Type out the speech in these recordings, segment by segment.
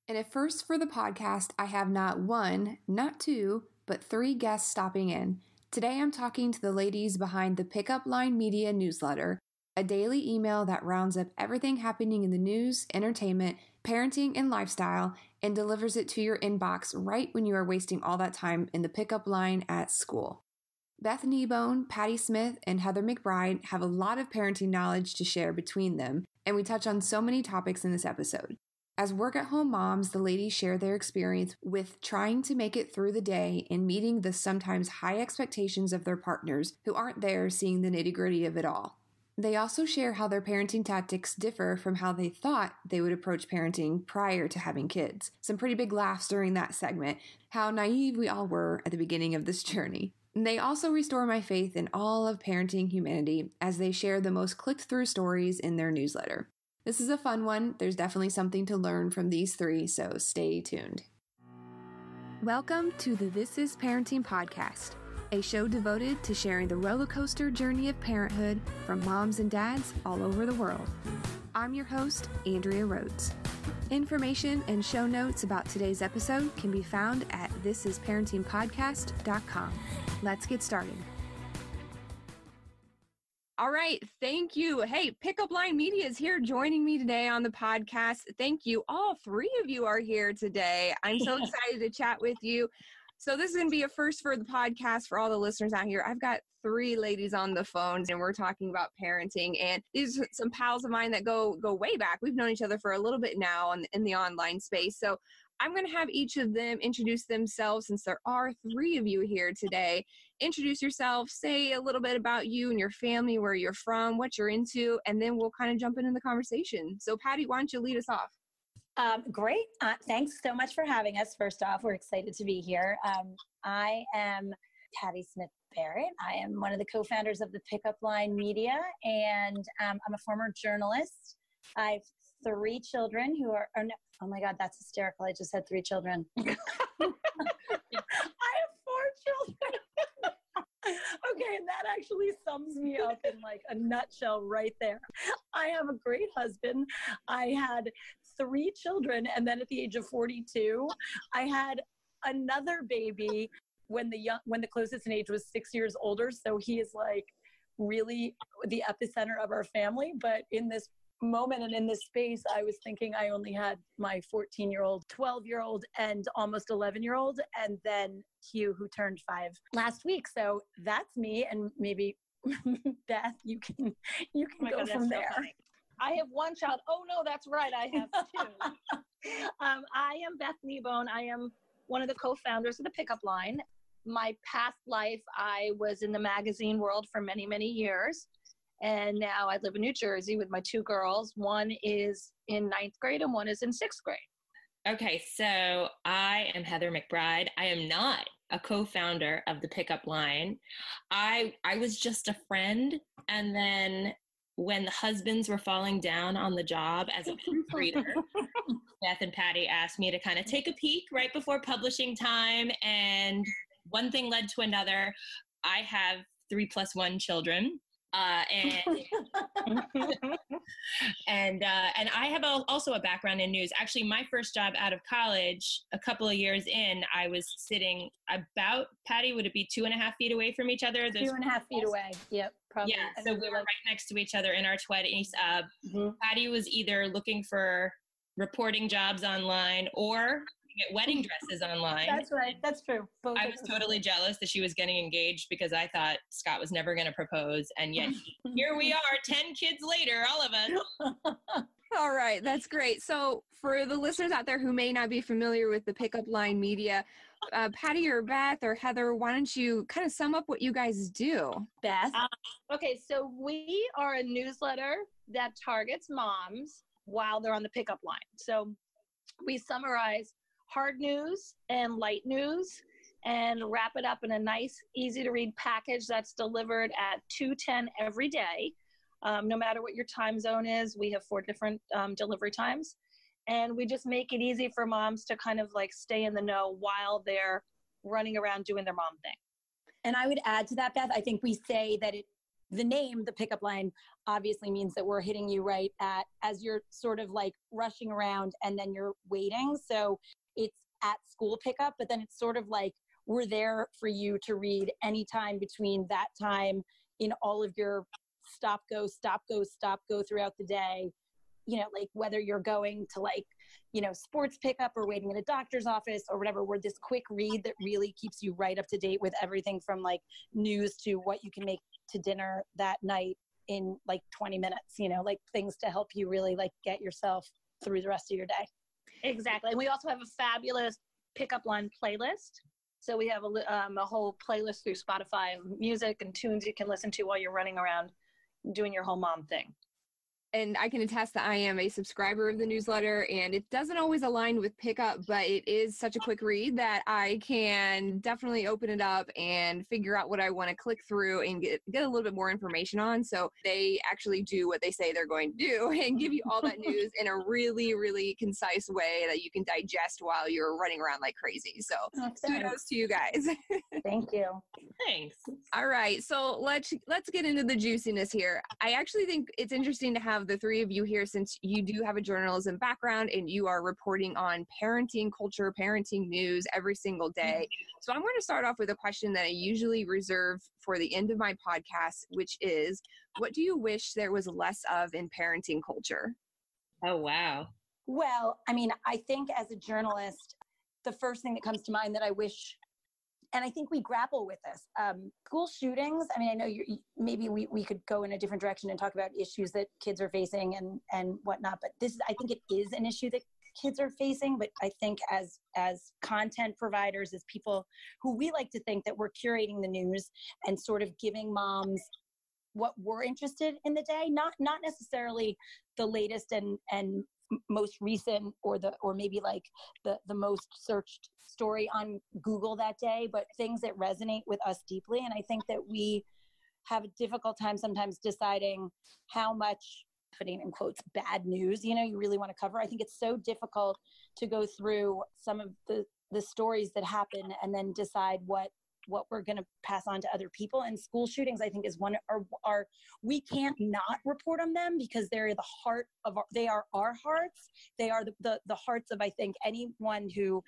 And at first for the podcast, I have not one, not two, but three guests stopping in. Today I'm talking to the ladies behind the Pickup Line Media newsletter, a daily email that rounds up everything happening in the news, entertainment, parenting, and lifestyle, and delivers it to your inbox right when you are wasting all that time in the pickup line at school. Beth Kneebone, Patty Smith, and Heather McBride have a lot of parenting knowledge to share between them, and we touch on so many topics in this episode. As work-at-home moms, the ladies share their experience with trying to make it through the day and meeting the sometimes high expectations of their partners who aren't there seeing the nitty-gritty of it all. They also share how their parenting tactics differ from how they thought they would approach parenting prior to having kids. Some pretty big laughs during that segment, how naive we all were at the beginning of this journey. They also restore my faith in all of parenting humanity as they share the most clicked-through stories in their newsletter. This is a fun one. There's definitely something to learn from these three, so stay tuned. Welcome to the This Is Parenting podcast, a show devoted to sharing the roller coaster journey of parenthood from moms and dads all over the world. I'm your host, Andrea Rhodes. Information and show notes about today's episode can be found at thisisparentingpodcast.com. Let's get started. All right. Thank you. Hey, Pickup Line Media is here joining me today on the podcast. Thank you. All three of you are here today. I'm so excited to chat with you. So this is going to be a first for the podcast for all the listeners out here. I've got three ladies on the phones and we're talking about parenting. And these are some pals of mine that go way back. We've known each other for a little bit now in the online space. So I'm going to have each of them introduce themselves since there are three of you here today. Introduce yourself, say a little bit about you and your family, where you're from, what you're into, and then we'll kind of jump into the conversation. So Patty, why don't you lead us off? Great. Thanks so much for having us. First off, we're excited to be here. I am Patty Smith Barrett. I am one of the co-founders of the Pickup Line Media, and I'm a former journalist. I have three children who are, oh my God, that's hysterical. I just had three children. I have four children. Okay, and that actually sums me up in like a nutshell right there. I have a great husband. I had three children, and then at the age of 42, I had another baby when the closest in age was 6 years older. So he is like really the epicenter of our family. But in this moment and in this space, I was thinking I only had my 14-year-old, 12-year-old, and almost 11-year-old, and then Hugh, who turned 5 last week. So that's me, and maybe Beth, you can go from there. So I have one child. Oh no, that's right. I have two. I am Beth Kneebone. I am one of the co-founders of the Pickup Line. My past life, I was in the magazine world for many, many years. And now I live in New Jersey with my two girls. One is in 9th grade and one is in 6th grade. Okay, so I am Heather McBride. I am not a co-founder of the Pickup Line. I was just a friend. And then when the husbands were falling down on the job as a proofreader, Beth and Patty asked me to kind of take a peek right before publishing time. And one thing led to another. I have 3+1 children. And I have also a background in news. Actually, my first job out of college, a couple of years in, I was sitting about, Patty, would it be 2.5 feet away from each other? 2.5 feet away. Yep, probably. Yeah, so we were right next to each other in our 20s. Patty was either looking for reporting jobs online or get wedding dresses online. That's right. That's true. Both I was totally jealous that she was getting engaged because I thought Scott was never going to propose. And yet here we are 10 kids later, all of us. All right. That's great. So for the listeners out there who may not be familiar with the Pickup Line Media, Patty or Beth or Heather, why don't you kind of sum up what you guys do? Beth? Okay. So we are a newsletter that targets moms while they're on the pickup line. So we summarize hard news and light news and wrap it up in a nice, easy to read package that's delivered at 2:10 every day. No matter what your time zone is, we have 4 different delivery times. And we just make it easy for moms to kind of like stay in the know while they're running around doing their mom thing. And I would add to that, Beth, I think we say that the name, the pickup line, obviously means that we're hitting you right at as you're sort of like rushing around and then you're waiting. So it's at school pickup, but then it's sort of like we're there for you to read anytime between that time in all of your stop, go throughout the day. Like whether you're going to like, sports pickup or waiting in a doctor's office or whatever, we're this quick read that really keeps you right up to date with everything from like news to what you can make to dinner that night in like 20 minutes, like things to help you really like get yourself through the rest of your day. Exactly. And we also have a fabulous pickup line playlist. So we have a whole playlist through Spotify of music and tunes you can listen to while you're running around doing your whole mom thing. And I can attest that I am a subscriber of the newsletter, and it doesn't always align with pickup, but it is such a quick read that I can definitely open it up and figure out what I want to click through and get a little bit more information on. So they actually do what they say they're going to do and give you all that news in a really, really concise way that you can digest while you're running around like crazy. So kudos to you guys. Thank you. Thanks. All right. So let's get into the juiciness here. I actually think it's interesting to have the three of you here since you do have a journalism background and you are reporting on parenting culture, parenting news every single day. So I'm going to start off with a question that I usually reserve for the end of my podcast, which is, what do you wish there was less of in parenting culture? Oh, wow. Well, I mean, I think as a journalist, the first thing that comes to mind that I wish, and I think we grapple with this, school shootings. I mean, I know maybe we could go in a different direction and talk about issues that kids are facing and whatnot, but I think it is an issue that kids are facing. But I think as content providers, as people who we like to think that we're curating the news and sort of giving moms what we're interested in the day, not necessarily the latest and most recent or maybe like the most searched story on Google that day, but things that resonate with us deeply. And I think that we have a difficult time sometimes deciding how much, putting in quotes, bad news, you really want to cover. I think it's so difficult to go through some of the stories that happen and then decide what we're going to pass on to other people. And school shootings, I think, is one our we can't not report on them because they're the heart of they are our hearts. They are the hearts of, I think, anyone who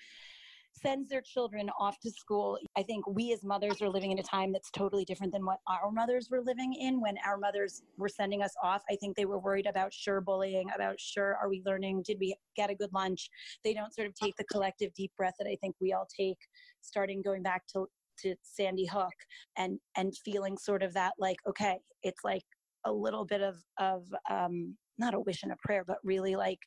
sends their children off to school. I think we as mothers are living in a time that's totally different than what our mothers were living in when our mothers were sending us off. I think they were worried about bullying, about are we learning? Did we get a good lunch? They don't sort of take the collective deep breath that I think we all take starting going back to Sandy Hook and feeling sort of that like, okay, it's like a little bit of not a wish and a prayer, but really like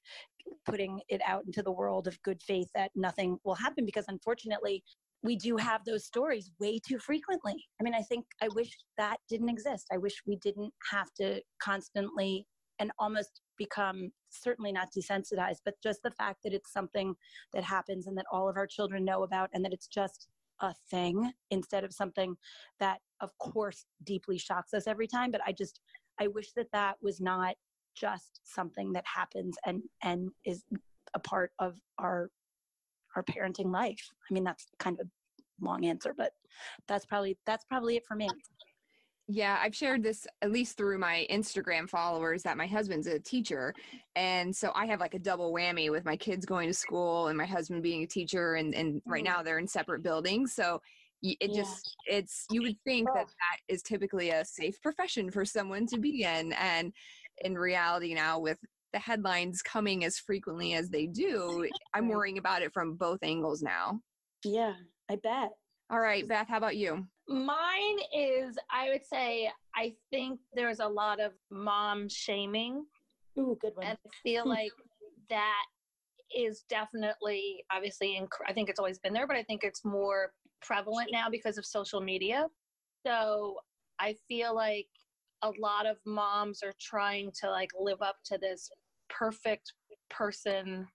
putting it out into the world of good faith that nothing will happen, because unfortunately we do have those stories way too frequently. I mean, I wish that didn't exist. I wish we didn't have to constantly and almost become, certainly not desensitized, but just the fact that it's something that happens and that all of our children know about and that it's just a thing instead of something that of course deeply shocks us every time. But I wish that was not just something that happens and is a part of our parenting life. I mean, that's kind of a long answer, but that's probably it for me. Yeah, I've shared this at least through my Instagram followers that my husband's a teacher. And so I have like a double whammy with my kids going to school and my husband being a teacher. And right now they're in separate buildings. So you would think that is typically a safe profession for someone to be in. And in reality now, with the headlines coming as frequently as they do, I'm worrying about it from both angles now. Yeah, I bet. All right, Beth, how about you? Mine is, I would say, I think there's a lot of mom shaming. Ooh, good one. And I feel like that is definitely, obviously, I think it's always been there, but I think it's more prevalent now because of social media. So I feel like a lot of moms are trying to like live up to this perfect person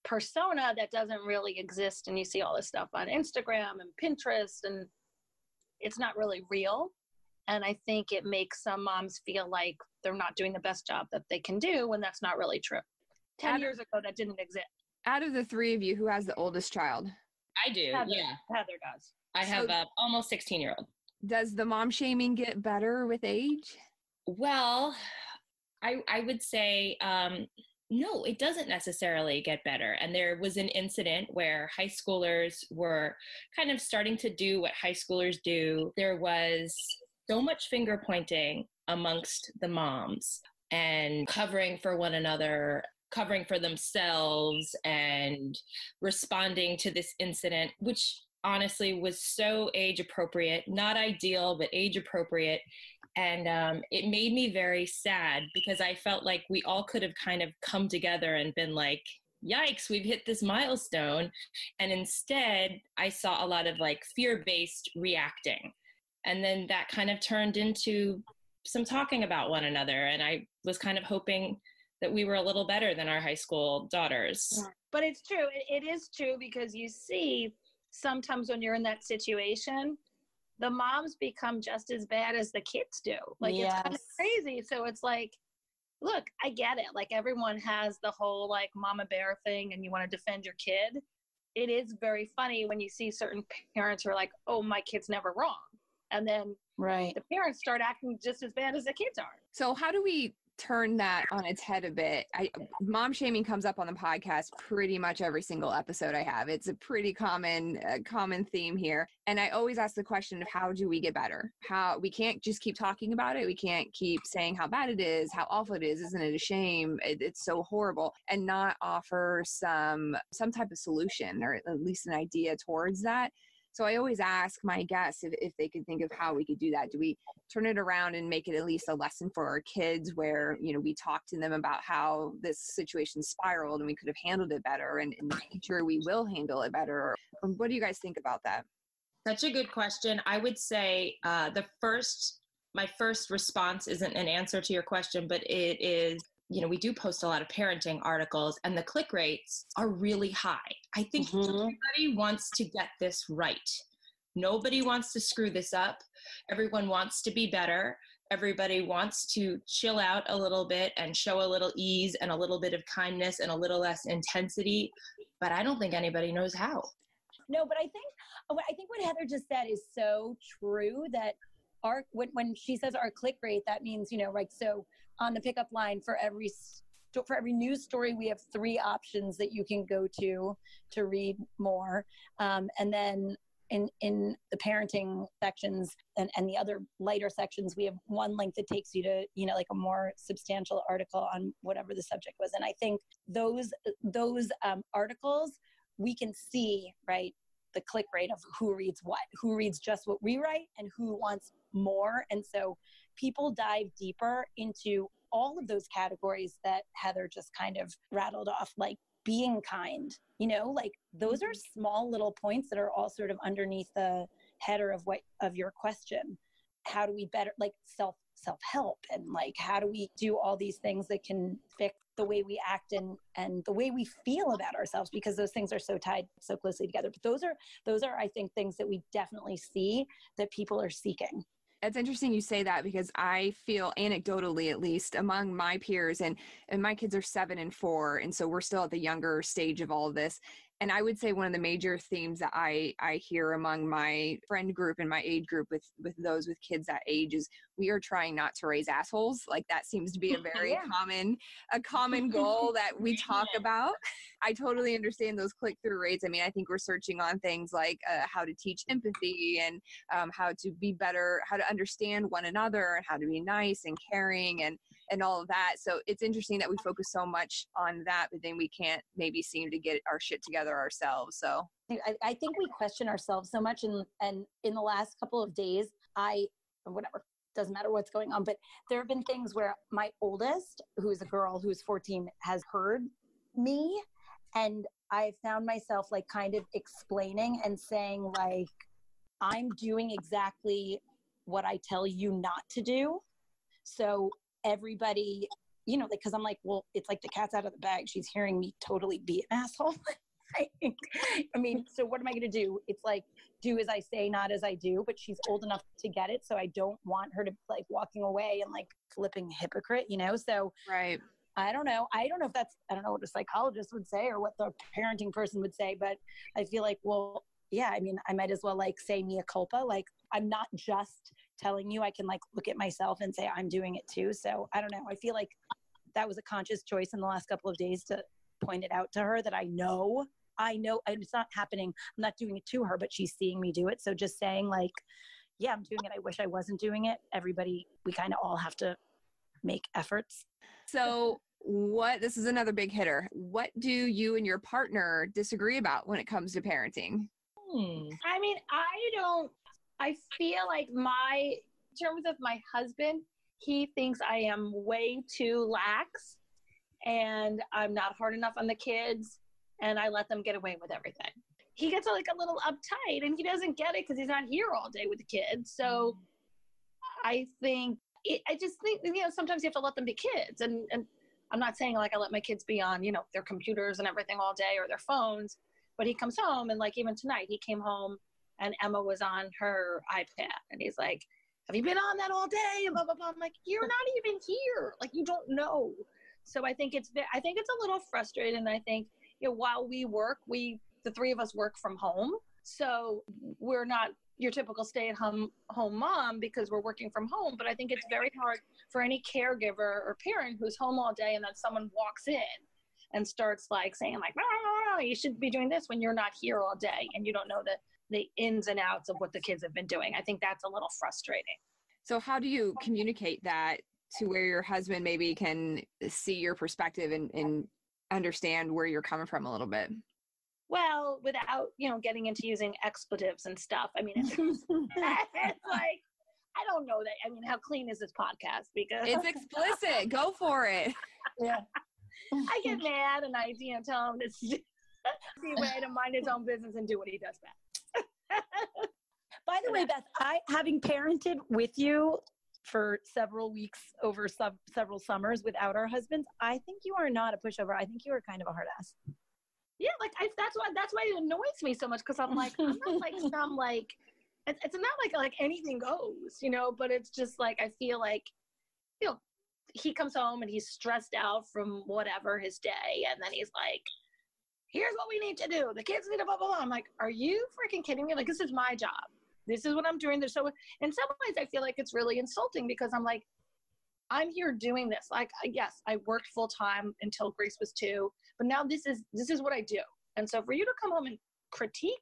persona that doesn't really exist. And you see all this stuff on Instagram and Pinterest, and it's not really real. And I think it makes some moms feel like they're not doing the best job that they can do when that's not really true. 10 years ago, that didn't exist. Out of the three of you, who has the oldest child? I do, Heather, yeah. Heather does. I have almost 16-year-old. Does the mom shaming get better with age? Well, I would say no, it doesn't necessarily get better. And there was an incident where high schoolers were kind of starting to do what high schoolers do. There was so much finger pointing amongst the moms and covering for one another, covering for themselves, and responding to this incident, which honestly was so age appropriate, not ideal, but age appropriate. And it made me very sad because I felt like we all could have kind of come together and been like, yikes, we've hit this milestone. And instead, I saw a lot of like fear-based reacting. And then that kind of turned into some talking about one another. And I was kind of hoping that we were a little better than our high school daughters. But it's true. It is true because you see sometimes when you're in that situation, the moms become just as bad as the kids do. Like, It's kind of crazy. So it's like, look, I get it. Like, everyone has the whole like mama bear thing and you want to defend your kid. It is very funny when you see certain parents who are like, oh, my kid's never wrong. And then the parents start acting just as bad as the kids are. So how do we turn that on its head a bit? Mom shaming comes up on the podcast pretty much every single episode I have. It's a pretty common theme here. And I always ask the question of how do we get better? How we can't just keep talking about it. We can't keep saying how bad it is, how awful it is. Isn't it a shame? It's so horrible, and not offer some type of solution or at least an idea towards that. So I always ask my guests if they could think of how we could do that. Do we turn it around and make it at least a lesson for our kids where, we talk to them about how this situation spiraled and we could have handled it better, and in the future we will handle it better? What do you guys think about that? Such a good question. I would say my first response isn't an answer to your question, but it is, we do post a lot of parenting articles and the click rates are really high. I think everybody wants to get this right. Nobody wants to screw this up. Everyone wants to be better. Everybody wants to chill out a little bit and show a little ease and a little bit of kindness and a little less intensity. But I don't think anybody knows how. No, but I think what Heather just said is so true, that when she says our click rate, that means, so on the pickup line for every news story, we have 3 options that you can go to read more. And then in the parenting sections and the other lighter sections, we have one link that takes you to, like a more substantial article on whatever the subject was. And I think those articles, we can see, right, the click rate of who reads what, who reads just what we write and who wants more. And so people dive deeper into all of those categories that Heather just kind of rattled off, like being kind, like those are small little points that are all sort of underneath the header of your question. How do we better, like self-help, and like, how do we do all these things that can fix the way we act and the way we feel about ourselves, because those things are so tied so closely together. But those are, I think, things that we definitely see that people are seeking. It's interesting you say that, because I feel anecdotally, at least among my peers, and my kids are 7 and 4. And so we're still at the younger stage of all of this. And I would say one of the major themes that I hear among my friend group and my age group with those with kids that age is we are trying not to raise assholes. Like, that seems to be a very common goal that we talk about. I totally understand those click-through rates. I mean, I think we're searching on things like how to teach empathy and how to be better, how to understand one another, and how to be nice and caring and all of that. So it's interesting that we focus so much on that, but then we can't maybe seem to get our shit together ourselves. So I think we question ourselves so much, and in the last couple of days, doesn't matter what's going on, but there have been things where my oldest, who is a girl who's 14, has heard me, and I found myself like kind of explaining and saying, like, I'm doing exactly what I tell you not to do. So everybody, because I'm like, well, it's like the cat's out of the bag. She's hearing me totally be an asshole. I mean, so what am I going to do? It's like, do as I say, not as I do, but she's old enough to get it. So I don't want her to like walking away and like flipping hypocrite, So right. I don't know if that's, I don't know what a psychologist would say or what the parenting person would say, but I feel like, well, yeah, I mean, I might as well like say mea culpa, like I'm not just telling you. I can like look at myself and say I'm doing it too. So I don't know. I feel like that was a conscious choice in the last couple of days to point it out to her that I know it's not happening. I'm not doing it to her, but she's seeing me do it. So just saying like, yeah, I'm doing it. I wish I wasn't doing it. Everybody, we kind of all have to make efforts. So this is another big hitter. What do you and your partner disagree about when it comes to parenting? I mean, I feel like in terms of my husband, he thinks I am way too lax and I'm not hard enough on the kids and I let them get away with everything. He gets like a little uptight and he doesn't get it because he's not here all day with the kids. So I just think, sometimes you have to let them be kids. And I'm not saying like I let my kids be on, their computers and everything all day or their phones, but he comes home and like even tonight he came home and Emma was on her iPad and he's like, have you been on that all day? And blah, blah, blah. I'm like, you're not even here. Like, you don't know. So I think it's a little frustrating. And I think, while we work, the three of us work from home. So we're not your typical stay-at-home mom because we're working from home. But I think it's very hard for any caregiver or parent who's home all day and then someone walks in and starts like saying like, no, you should be doing this when you're not here all day and you don't know the ins and outs of what the kids have been doing. I think that's a little frustrating. So how do you communicate that to where your husband maybe can see your perspective and understand where you're coming from a little bit? Well, without, getting into using expletives and stuff. I mean, it's like, I don't know that. I mean, how clean is this podcast? Because it's explicit. Go for it. Yeah. I get mad and I, tell him to see a way to mind his own business and do what he does best. By the way, Beth, having parented with you for several weeks over several summers without our husbands, I think you are not a pushover. I think you are kind of a hard ass. Yeah, like that's why it annoys me so much because I'm like, I'm not like some like it's not like anything goes, but it's just like I feel like, he comes home and he's stressed out from whatever his day, and then he's like, here's what we need to do. The kids need to blah blah blah. I'm like, are you freaking kidding me? Like, this is my job. This is what I'm doing. So in some ways, I feel like it's really insulting because I'm like, I'm here doing this. Like, yes, I worked full time until Grace was 2, but now this is what I do. And so for you to come home and critique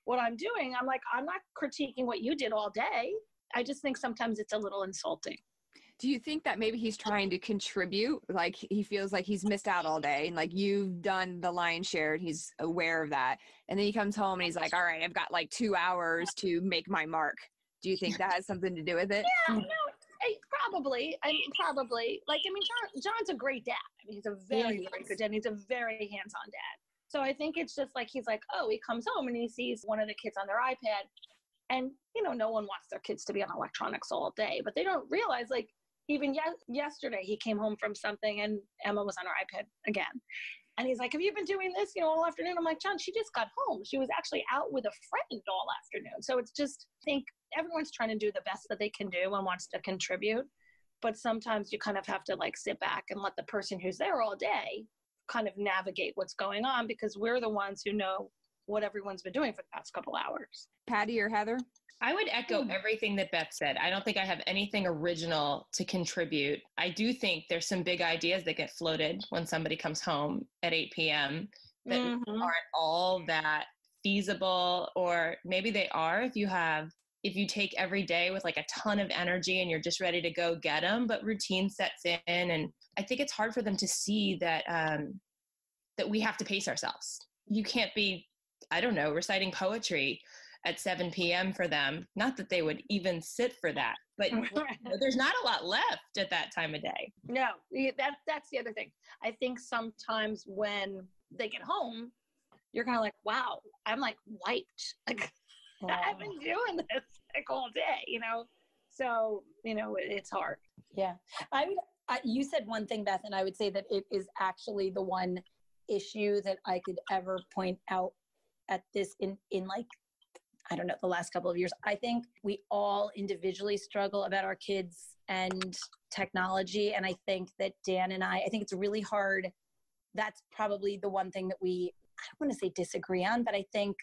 what I'm doing, I'm like, I'm not critiquing what you did all day. I just think sometimes it's a little insulting. Do you think that maybe he's trying to contribute? Like he feels like he's missed out all day and like you've done the lion's share and he's aware of that. And then he comes home and he's like, all right, I've got like 2 hours to make my mark. Do you think that has something to do with it? Yeah, no, probably. John's a great dad. I mean, he's a very, very good dad. And he's a very hands-on dad. So I think it's just like, he's like, oh, he comes home and he sees one of the kids on their iPad. And, no one wants their kids to be on electronics all day, but they don't realize like, even yesterday, he came home from something and Emma was on her iPad again. And he's like, have you been doing this, all afternoon? I'm like, John, she just got home. She was actually out with a friend all afternoon. So it's just, I think everyone's trying to do the best that they can do and wants to contribute. But sometimes you kind of have to like sit back and let the person who's there all day kind of navigate what's going on because we're the ones who know what everyone's been doing for the past couple hours. Patty or Heather? I would echo everything that Beth said. I don't think I have anything original to contribute. I do think there's some big ideas that get floated when somebody comes home at 8 p.m. that aren't all that feasible, or maybe they are if you take every day with like a ton of energy and you're just ready to go get them, but routine sets in. And I think it's hard for them to see that, that we have to pace ourselves. You can't be, reciting poetry at 7 p.m. for them. Not that they would even sit for that, but there's not a lot left at that time of day. No, that's the other thing. I think sometimes when they get home, you're kind of like, wow, I'm like wiped. Like I've been doing this like all day, So, it's hard. Yeah. You said one thing, Beth, and I would say that it is actually the one issue that I could ever point out at this in like, I don't know, the last couple of years. I think we all individually struggle about our kids and technology. And I think that Dan and I think it's really hard. That's probably the one thing that I don't want to say disagree on, but I think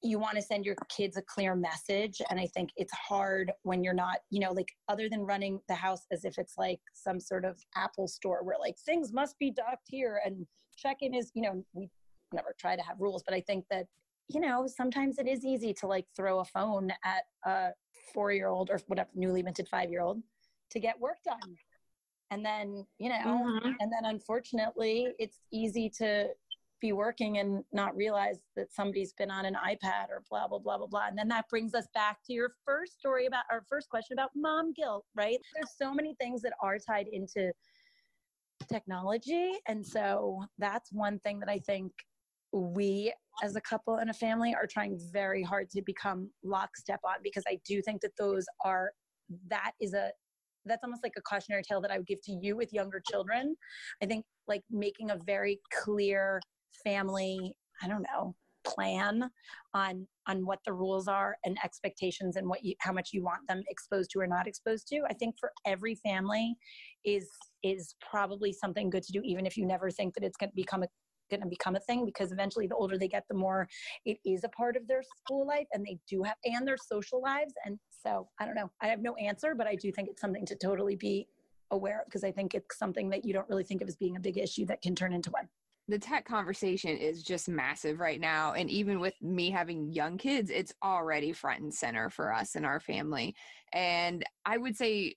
you want to send your kids a clear message. And I think it's hard when you're not, like other than running the house as if it's like some sort of Apple store where like things must be docked here and check-in is, we never try to have rules, but I think that, sometimes it is easy to like throw a phone at a 4-year-old or whatever, newly minted 5-year-old to get work done. And then, and then unfortunately it's easy to be working and not realize that somebody's been on an iPad or blah, blah, blah, blah, blah. And then that brings us back to your first story about our first question about mom guilt, right? There's so many things that are tied into technology. And so that's one thing that I think we as a couple and a family are trying very hard to become lockstep on, because I do think that that's almost like a cautionary tale that I would give to you with younger children. I think like making a very clear family, plan on what the rules are and expectations and how much you want them exposed to or not exposed to. I think for every family is probably something good to do, even if you never think that it's going to become a thing, because eventually the older they get, the more it is a part of their school life and they do have, and their social lives. And so I don't know, I have no answer, but I do think it's something to totally be aware of, because I think it's something that you don't really think of as being a big issue that can turn into one. The tech conversation is just massive right now. And even with me having young kids, it's already front and center for us and our family. And I would say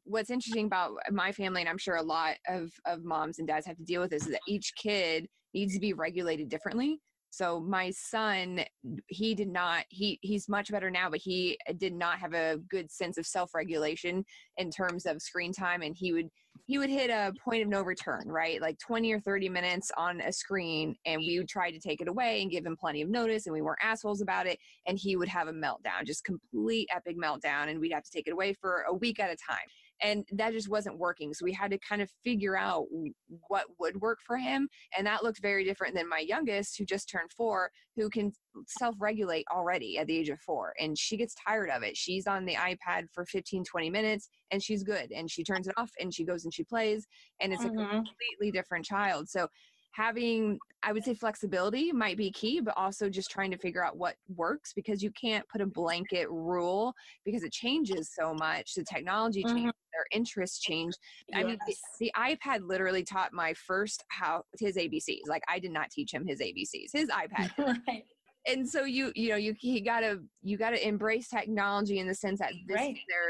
what's interesting about my family, and I'm sure a lot of moms and dads have to deal with this, is that each kid needs to be regulated differently. So my son, he's much better now, but he did not have a good sense of self-regulation in terms of screen time. And he would hit a point of no return, right? Like 20 or 30 minutes on a screen, and we would try to take it away and give him plenty of notice, and we weren't assholes about it. And he would have a meltdown, just complete epic meltdown. And we'd have to take it away for a week at a time. And that just wasn't working. So we had to kind of figure out what would work for him. And that looked very different than my youngest, who just turned 4, who can self-regulate already at the age of 4. And she gets tired of it. She's on the iPad for 15, 20 minutes and she's good. And she turns it off and she goes and she plays. And it's a completely different child. So having, I would say, flexibility might be key, but also just trying to figure out what works, because you can't put a blanket rule because it changes so much. The technology changes, their interests change. I mean, the iPad literally taught my first his ABCs. Like, I did not teach him his ABCs. His iPad. Right. And so you gotta embrace technology in the sense that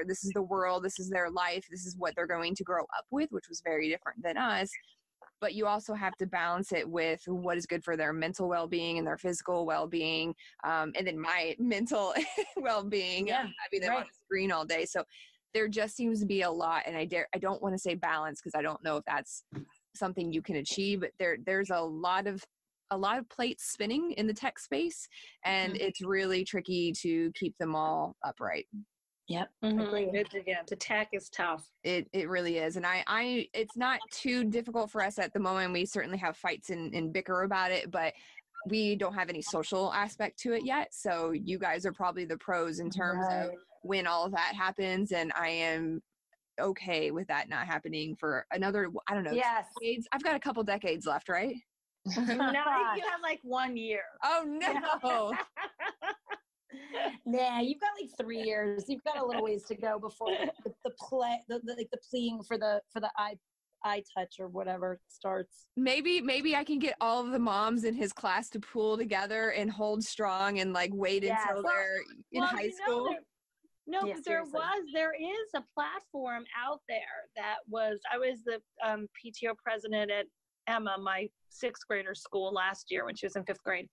this is the world, this is their life, this is what they're going to grow up with, which was very different than us. But you also have to balance it with what is good for their mental well-being and their physical well-being, and then my mental well-being, having them on the screen all day. So there just seems to be a lot, and I don't want to say balance, because I don't know if that's something you can achieve, but there's a lot of plates spinning in the tech space, and it's really tricky to keep them all upright. Yep. Agree. The tech is tough. It really is. And it's not too difficult for us at the moment. We certainly have fights and bicker about it, but we don't have any social aspect to it yet. So you guys are probably the pros in terms of when all of that happens. And I am okay with that not happening for another, I don't know, decades. I've got a couple decades left, right? No, you have like 1 year. Oh no. Nah, you've got like 3 years. You've got a little ways to go before the pleading for the eye touch or whatever starts. Maybe I can get all of the moms in his class to pool together and hold strong and like wait until they're in high school. There is a platform out there that I was the PTO president at Emma, my 6th grader school last year when she was in 5th grade.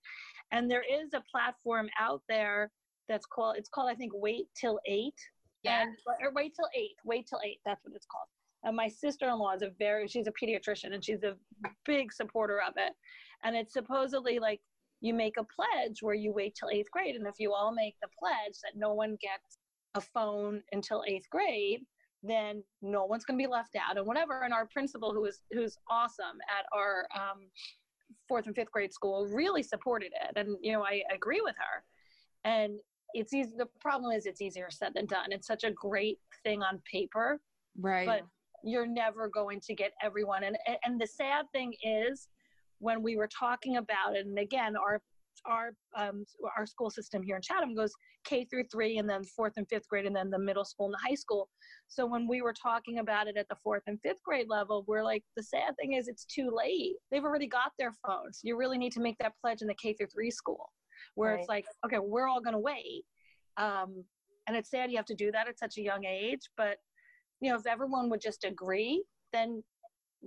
And there is a platform out there it's called, I think, Wait Till 8. Yeah. Or Wait Till 8. That's what it's called. And my sister-in-law she's a pediatrician, and she's a big supporter of it. And it's supposedly like you make a pledge where you wait till 8th grade. And if you all make the pledge that no one gets a phone until 8th grade, then no one's going to be left out and whatever. And our principal, who's awesome at our 4th and 5th grade school, really supported it. And, I agree with her. And it's easy. The problem is it's easier said than done. It's such a great thing on paper, right? But you're never going to get everyone. And the sad thing is, when we were talking about it, and again, our school system here in Chatham goes K through 3, and then 4th and 5th grade, and then the middle school and the high school. So when we were talking about it at the 4th and 5th grade level, we're like, the sad thing is it's too late. They've already got their phones. You really need to make that pledge in the K through 3 school, where Right. it's like, okay, we're all going to wait. And it's sad you have to do that at such a young age, but if everyone would just agree, then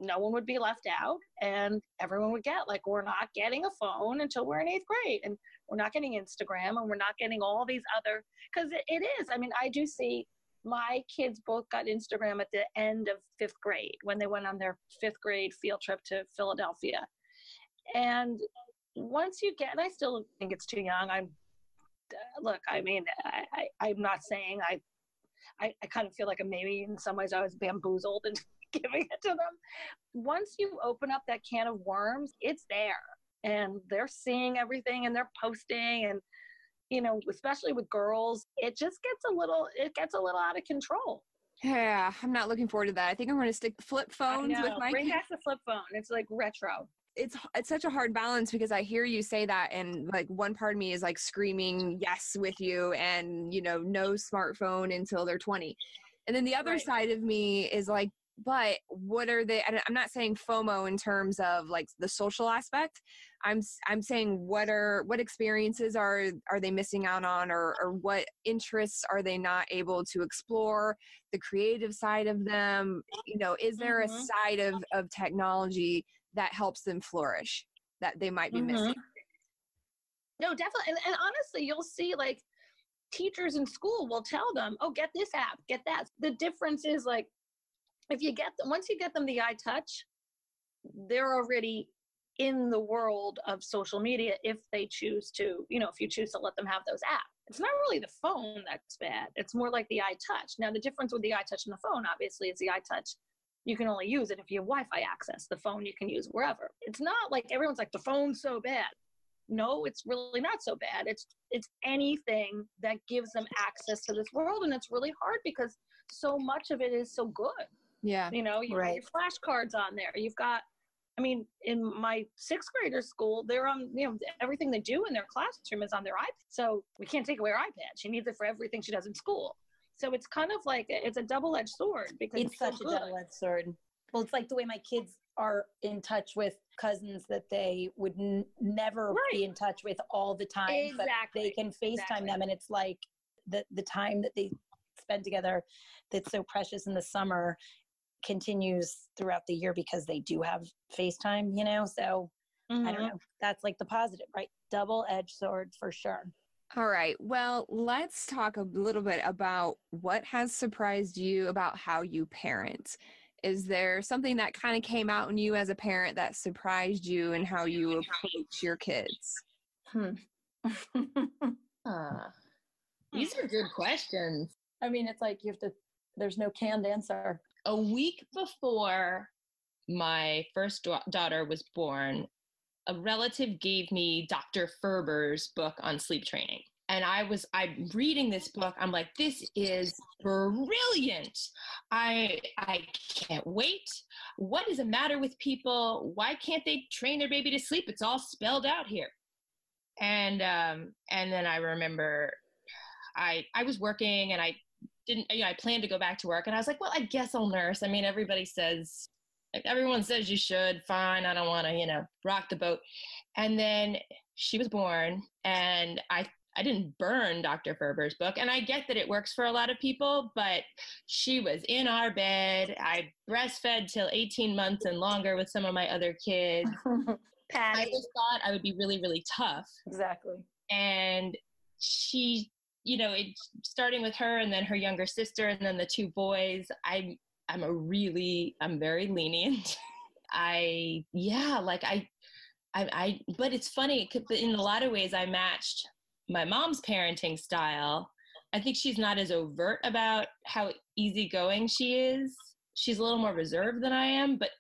no one would be left out, and everyone would get, like, we're not getting a phone until we're in 8th grade, and we're not getting Instagram, and we're not getting all these other, because it is, I mean, I do see my kids both got Instagram at the end of 5th grade when they went on their 5th grade field trip to Philadelphia. And once you get, and I still think it's too young. I'm not saying I kind of feel like maybe in some ways I was bamboozled into giving it to them. Once you open up that can of worms, it's there, and they're seeing everything, and they're posting, and especially with girls, it gets a little out of control. Yeah, I'm not looking forward to that. I think I'm going to stick flip phones with my Bring kids. back the flip phone. It's like retro. It's such a hard balance, because I hear you say that, and like one part of me is like screaming yes with you, and no smartphone until they're 20, and then the other Right. side of me is like, but what are they? I'm not saying FOMO in terms of like the social aspect. I'm saying what experiences are they missing out on, or what interests are they not able to explore, the creative side of them. Is there a side of technology that helps them flourish that they might be missing? No, definitely. And honestly, you'll see like teachers in school will tell them, oh, get this app, get that. The difference is like, once you get them the iTouch, they're already in the world of social media if they choose to, if you choose to let them have those apps. It's not really the phone that's bad. It's more like the iTouch. Now, the difference with the iTouch and the phone, obviously, is the iTouch, you can only use it if you have Wi-Fi access. The phone you can use wherever. It's not like everyone's like, the phone's so bad. No, it's really not so bad. It's anything that gives them access to this world, and it's really hard because so much of it is so good. Yeah. You've got your flashcards on there. You've got, in my 6th grader school, they're on, everything they do in their classroom is on their iPad. So we can't take away her iPad. She needs it for everything she does in school. So it's kind of like, it's a double-edged sword because it's such so a good. double-edged sword. Well, it's like the way my kids are in touch with cousins that they would never be in touch with all the time. Exactly. But they can FaceTime them, and it's like the time that they spend together that's so precious in the summer continues throughout the year because they do have FaceTime, so I don't know. That's like the positive, right? Double-edged sword for sure. All right. Well, let's talk a little bit about what has surprised you about how you parent. Is there something that kind of came out in you as a parent that surprised you in how you approach your kids? These are good questions. It's like there's no canned answer. A week before my first daughter was born, a relative gave me Dr. Ferber's book on sleep training. And I'm reading this book. I'm like, this is brilliant. I can't wait. What is the matter with people? Why can't they train their baby to sleep? It's all spelled out here. And then I remember I was working, and I didn't, I planned to go back to work, and I was like, well, I guess I'll nurse. Everyone says you should, fine. I don't want to, rock the boat. And then she was born, and I didn't burn Dr. Ferber's book. And I get that it works for a lot of people, but she was in our bed. I breastfed till 18 months and longer with some of my other kids. I just thought I would be really, really tough. Exactly. And she, starting with her and then her younger sister and then the 2 boys, I'm very lenient. But it's funny, in a lot of ways I matched my mom's parenting style. I think she's not as overt about how easygoing she is. She's a little more reserved than I am, but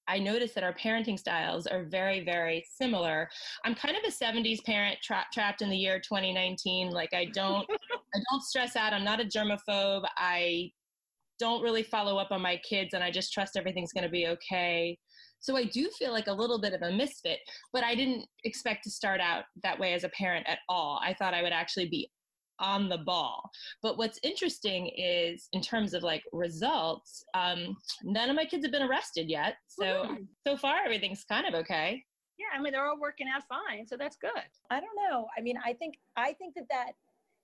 I noticed that our parenting styles are very, very similar. I'm kind of a 70s parent trapped in the year 2019. Like I don't stress out. I'm not a germaphobe. I don't really follow up on my kids, and I just trust everything's going to be okay. So I do feel like a little bit of a misfit, but I didn't expect to start out that way as a parent at all. I thought I would actually be on the ball. But what's interesting is in terms of like results, none of my kids have been arrested yet. So far everything's kind of okay. Yeah, I mean, they're all working out fine, so that's good. I don't know. I mean, I think that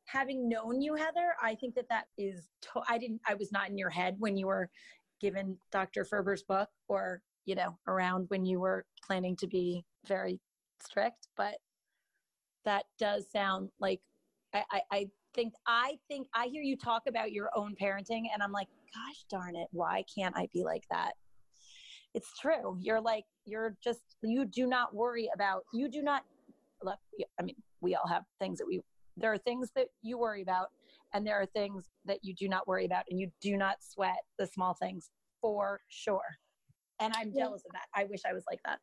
having known you, Heather, I think that is, I was not in your head when you were given Dr. Ferber's book or, around when you were planning to be very strict, but that does sound like, I think I hear you talk about your own parenting and I'm like, gosh darn it, why can't I be like that? It's true. You do not worry about, look, I mean, we all have things there are things that you worry about and there are things that you do not worry about and you do not sweat the small things for sure. And I'm jealous of that. I wish I was like that.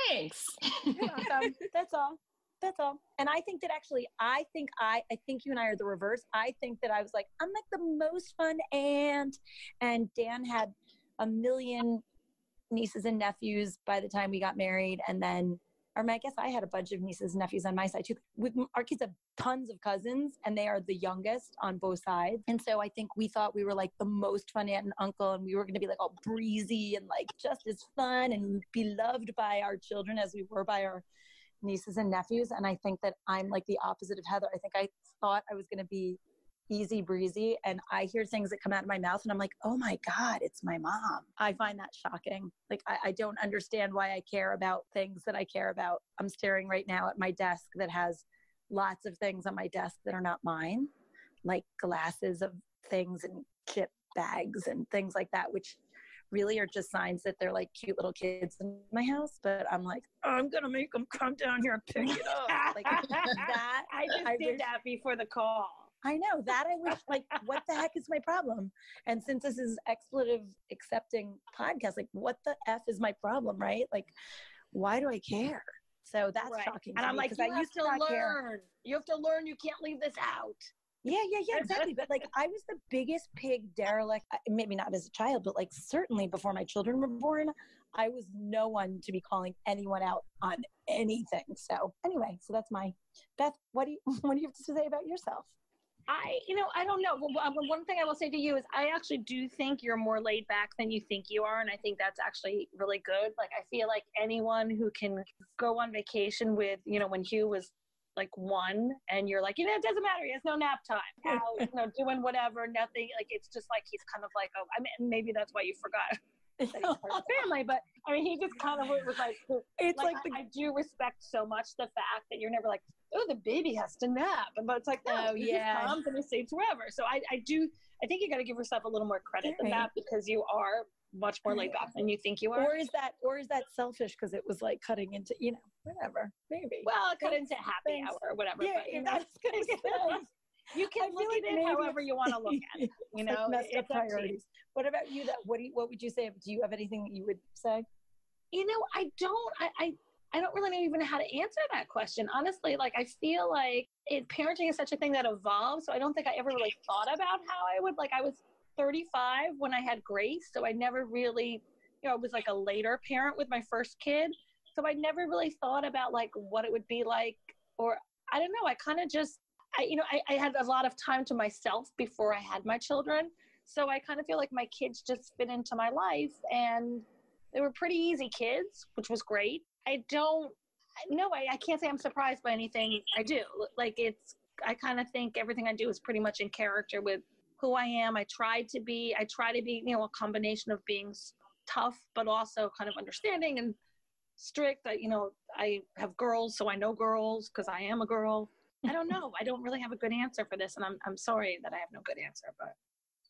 Thanks. That's all. And I think that actually, I think you and I are the reverse. I think that I was like, I'm like the most fun aunt. And Dan had a million nieces and nephews by the time we got married. And then, I guess I had a bunch of nieces and nephews on my side too. Our kids have tons of cousins and they are the youngest on both sides. And so I think we thought we were like the most fun aunt and uncle and we were going to be like all breezy and like just as fun and beloved by our children as we were by our nieces and nephews. And I think that I'm like the opposite of Heather. I think I thought I was going to be easy breezy and I hear things that come out of my mouth and I'm like, oh my God, it's my mom. I find that shocking. Like, I don't understand why I care about things that I care about. I'm staring right now at my desk that has lots of things on my desk that are not mine, like glasses of things and chip bags and things like that, which really are just signs that they're like cute little kids in my house. But I'm like, oh, I'm going to make them come down here and pick it up. Like that. I did that before the call. I know that. I wish, like, what the heck is my problem? And since this is expletive accepting podcast, like, what the F is my problem, right? Like, why do I care? So that's shocking. And I'm like, you have to learn. You have to learn. You can't leave this out. Yeah, exactly. But like, I was the biggest pig derelict, maybe not as a child, but like certainly before my children were born, I was no one to be calling anyone out on anything. So anyway, so that's Beth, what do you have to say about yourself? I don't know. One thing I will say to you is I actually do think you're more laid back than you think you are. And I think that's actually really good. Like, I feel like anyone who can go on vacation with, when Hugh was like 1 and you're like, it doesn't matter. He has no nap time. Out, doing whatever, nothing. Like, it's just like, he's kind of like, oh, I mean, maybe that's why you forgot that he's part of the family. But I mean, he just kind of was like, I do respect so much the fact that you're never like, oh, the baby has to nap. But it's like, no, he just comes and he sleeps wherever. So I think you got to give yourself a little more credit than that because you are much more laid back than you think you are. Or is that selfish because it was like cutting into, whatever, maybe. Well, cut into happy hour or whatever. Yeah, but, that's going to say. You can look at it however you want to look at it. Messed up priorities. What about you? What would you say? Do you have anything that you would say? I don't. I don't really even know how to answer that question. Honestly, like, I feel like parenting is such a thing that evolves. So I don't think I ever really thought about how I would, like, I was 35 when I had Grace. So I never really, I was like a later parent with my first kid. So I never really thought about like what it would be like, or I don't know. I kind of just, I had a lot of time to myself before I had my children. So I kind of feel like my kids just fit into my life and they were pretty easy kids, which was great. I can't say I'm surprised by anything I do. Like, I kind of think everything I do is pretty much in character with who I am. I try to be, a combination of being tough, but also kind of understanding and strict. I have girls, so I know girls because I am a girl. I don't know. I don't really have a good answer for this. And I'm sorry that I have no good answer, but.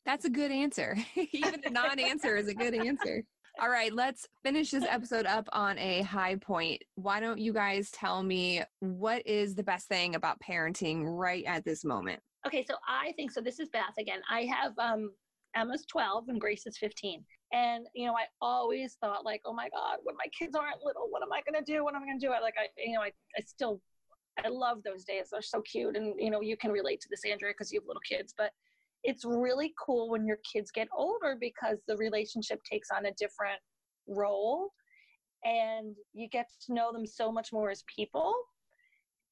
That's a good answer. Even a non-answer is a good answer. All right, let's finish this episode up on a high point. Why don't you guys tell me what is the best thing about parenting right at this moment? Okay, so I think, so this is Beth again. I have Emma's 12 and Grace is 15. And, I always thought like, oh my God, when my kids aren't little, what am I going to do? What am I going to do? I love those days. They're so cute. And, you can relate to this, Andrea, because you have little kids, but it's really cool when your kids get older because the relationship takes on a different role. and you get to know them so much more as people.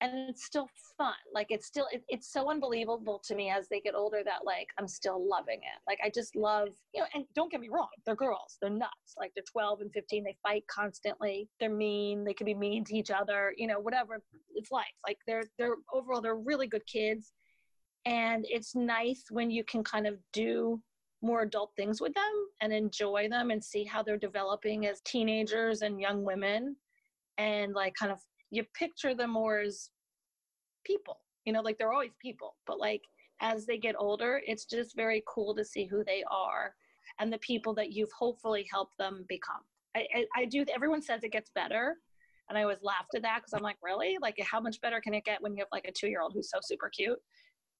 And it's still fun. Like it's so unbelievable to me as they get older that like, I'm still loving it. Like, I just love, and don't get me wrong, they're girls, they're nuts. Like they're 12 and 15, they fight constantly. They're mean. They can be mean to each other, whatever it's life. Like they're overall, they're really good kids. And it's nice when you can kind of do more adult things with them and enjoy them and see how they're developing as teenagers and young women. And like kind of, you picture them more as people, like they're always people, but like as they get older, it's just very cool to see who they are and the people that you've hopefully helped them become. I do, everyone says it gets better. And I always laughed at that because I'm like, really? Like, how much better can it get when you have like a 2-year-old who's so super cute?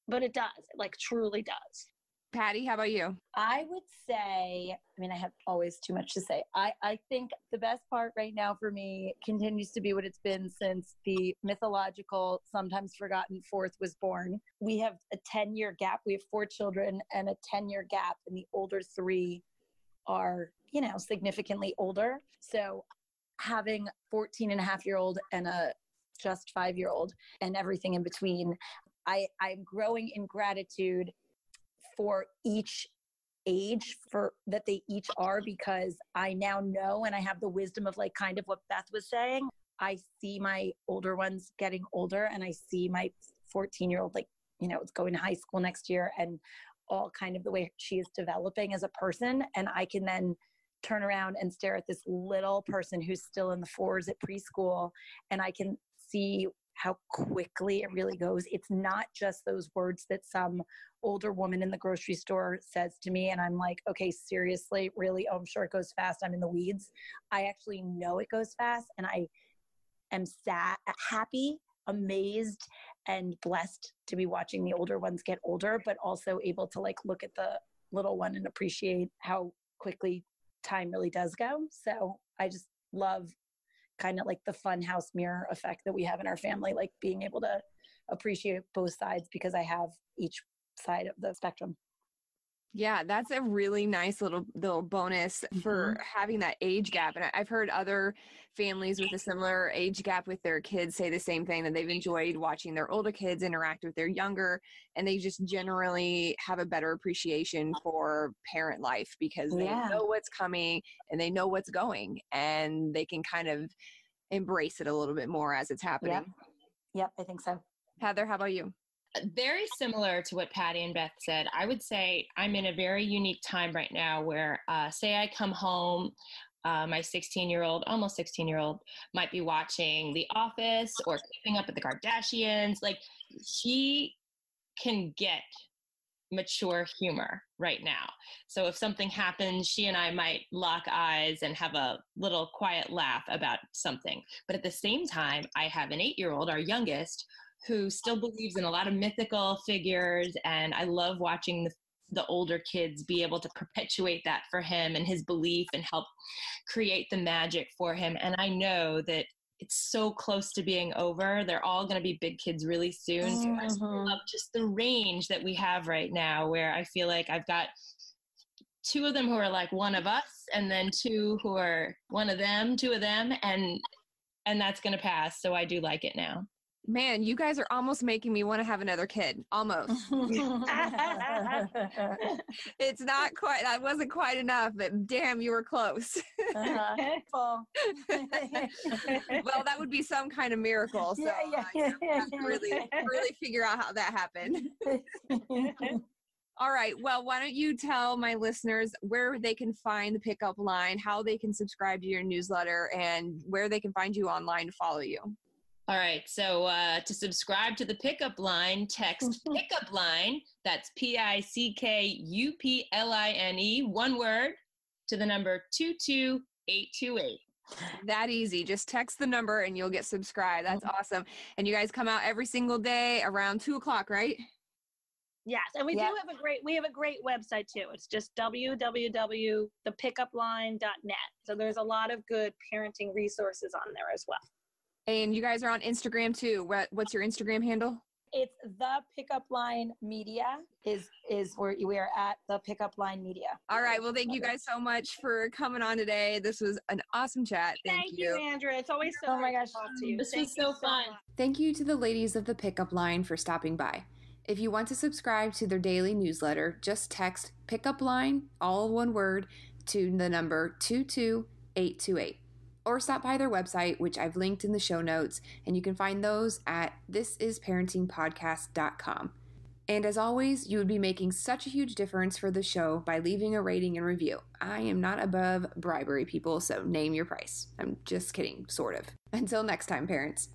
But it does, it like truly does. Patty, how about you? I would say, I have always too much to say. I think the best part right now for me continues to be what it's been since the mythological, sometimes forgotten 4th was born. We have a 10-year gap. We have 4 children and a 10-year gap, and the older 3 are, significantly older. So having 14-and-a-half-year-old and a just 5-year-old and everything in between, I'm growing in gratitude for each age for that they each are, because I now know, and I have the wisdom of like kind of what Beth was saying. I see my older ones getting older, and I see my 14-year-old, like, it's going to high school next year, and all kind of the way she is developing as a person. And I can then turn around and stare at this little person who's still in the 4s at preschool, and I can see how quickly it really goes. It's not just those words that some older woman in the grocery store says to me, and I'm like, okay, seriously, really? Oh, I'm sure it goes fast. I'm in the weeds. I actually know it goes fast, and I am happy, amazed, and blessed to be watching the older ones get older, but also able to like look at the little one and appreciate how quickly time really does go. So I just love kind of like the fun house mirror effect that we have in our family, like being able to appreciate both sides because I have each side of the spectrum. Yeah, that's a really nice little bonus for having that age gap. And I've heard other families with a similar age gap with their kids say the same thing, that they've enjoyed watching their older kids interact with their younger, and they just generally have a better appreciation for parent life because they know what's coming and they know what's going, and they can kind of embrace it a little bit more as it's happening. Yep, I think so. Heather, how about you? Very similar to what Patty and Beth said. I would say I'm in a very unique time right now where, say I come home, my 16-year-old, almost 16-year-old, might be watching The Office or Keeping Up with the Kardashians. Like, she can get mature humor right now. So if something happens, she and I might lock eyes and have a little quiet laugh about something. But at the same time, I have an 8-year-old, our youngest, who still believes in a lot of mythical figures, and I love watching the older kids be able to perpetuate that for him and his belief and help create the magic for him. And I know that it's so close to being over. They're all going to be big kids really soon. So I just love just the range that we have right now, where I feel like I've got 2 of them who are like one of us, and then 2 who are one of them, 2 of them, and that's going to pass. So I do like it now. Man, you guys are almost making me want to have another kid. Almost. It's not quite, that wasn't quite enough, but damn, you were close. Well, that would be some kind of miracle. So you have to really figure out how that happened. All right. Well, why don't you tell my listeners where they can find the Pickup Line, how they can subscribe to your newsletter, and where they can find you online to follow you. All right. So to subscribe to the Pickup Line, text Pickup Line, that's PICKUPLINE, one word, to the number 22828. That easy. Just text the number and you'll get subscribed. That's awesome. And you guys come out every single day around 2:00, right? Yes. And we do have a great website too. It's just www.thepickupline.net. So there's a lot of good parenting resources on there as well. And you guys are on Instagram too. What's your Instagram handle? It's the Pickup Line Media is where we are at the Pickup Line Media. All right. Well, thank you guys so much for coming on today. This was an awesome chat. Thank you, Andrea. It's always so Oh my great gosh. to talk to you. This Thank was you so fun. much. Thank you to the ladies of the Pickup Line for stopping by. If you want to subscribe to their daily newsletter, just text Pickup Line, all one word, to the number 22828. Or stop by their website, which I've linked in the show notes, and you can find those at thisisparentingpodcast.com. And as always, you would be making such a huge difference for the show by leaving a rating and review. I am not above bribery, people, so name your price. I'm just kidding, sort of. Until next time, parents.